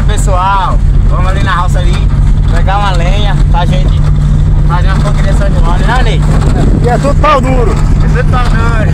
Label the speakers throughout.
Speaker 1: pessoal, vamos ali na roça ali, pegar uma lenha pra gente fazer uma fogueira São João, né, Ney?
Speaker 2: E é tudo pau duro.
Speaker 1: É tudo pau duro.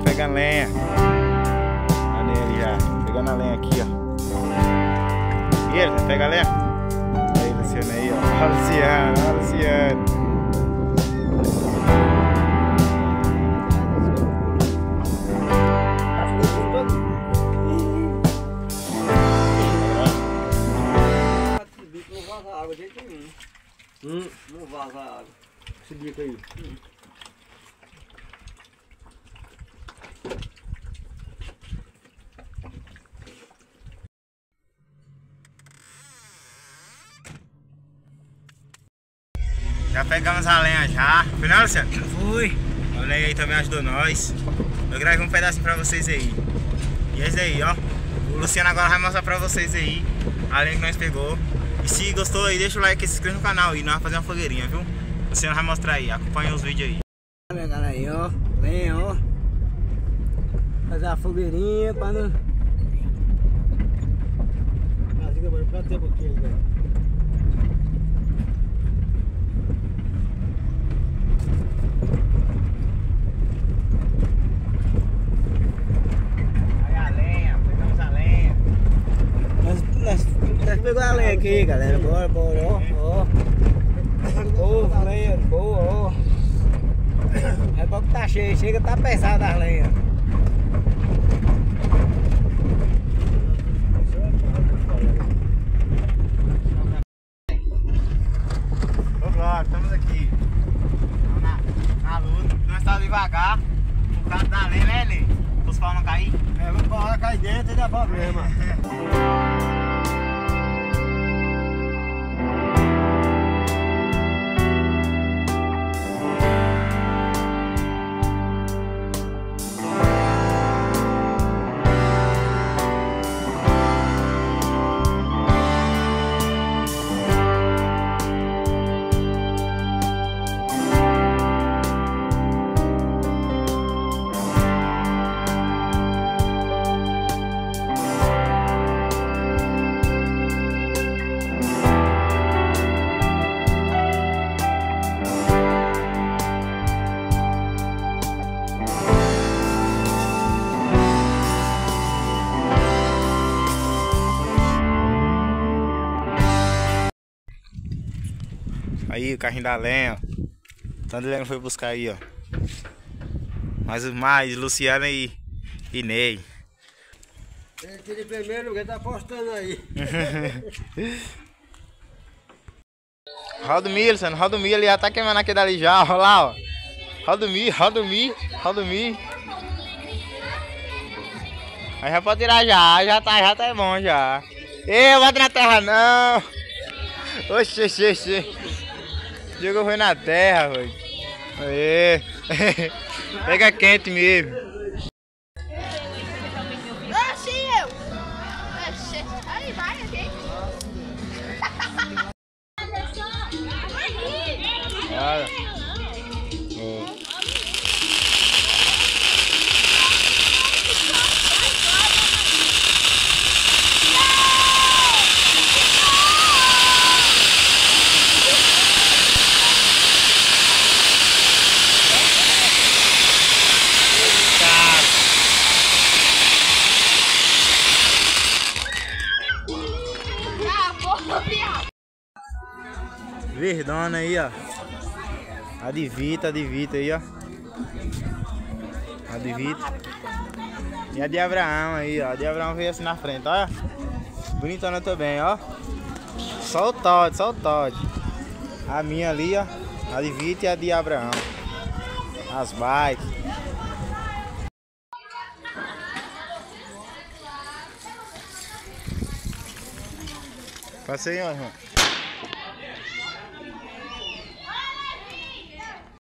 Speaker 2: Pegando lenha. Olha ele já. Pegando a lenha aqui, ó. E ele, você pega a lenha? Aí, Luciano aí, ó. Olha o Luciano, olha o Luciano.
Speaker 3: Não vaza água de jeito nenhum. Não vaza água. Esse bico aí.
Speaker 2: Já pegamos a lenha já. Foi não, Luciano?
Speaker 1: Fui.
Speaker 2: A lenha aí também ajudou nós. Eu gravei um pedacinho pra vocês aí. E esse aí, ó. O Luciano agora vai mostrar pra vocês aí a lenha que nós pegou. E se gostou aí, deixa o like e se inscreve no canal aí. Nós vamos fazer uma fogueirinha, viu? O Luciano vai mostrar aí. Acompanha os vídeos aí.
Speaker 3: Olha, galera aí, ó. Lenha, ó. Fazer a fogueirinha pra não... Quanto tempo aqui, velho? Nós pegamos a lenha aqui, galera. Bora, bora, ó. Boa, lenha, boa, ó. É bom que tá cheio, chega, tá pesada as lenhas.
Speaker 2: Vamos lá, estamos aqui. Estamos na luta. Nós estamos devagar. Por causa da lenha, né, Ney? Os pau não cair.
Speaker 3: É, vamos embora, cair dentro e dá problema.
Speaker 2: Aí o carrinho da lenha, ó. Tanto lenha foi buscar aí, ó. Mais Luciano e Ney.
Speaker 3: Ele tira em primeiro lugar, tá apostando aí.
Speaker 2: Roda o milho, Luciano, roda o milho, ele já tá queimando aquele dali já, ó lá, ó. Roda o milho, roda o milho, roda o milho. Aí já pode tirar já tá bom já. Ei, bota na terra não. Oxê. Jogou foi na terra, velho. Aê. Pega quente mesmo.
Speaker 4: Oxi, eu! Oxi, aí vai, gente.
Speaker 2: Olha. verdona aí, ó. A de Vita aí, ó. A de Vita. E a de Abraão aí, ó. A de Abraão veio assim na frente, olha. Bonitona também, ó. Só o Todd, só o Todd. A minha ali, ó. A de Vita e a de Abraão. As bikes. Passa aí, ó, irmão.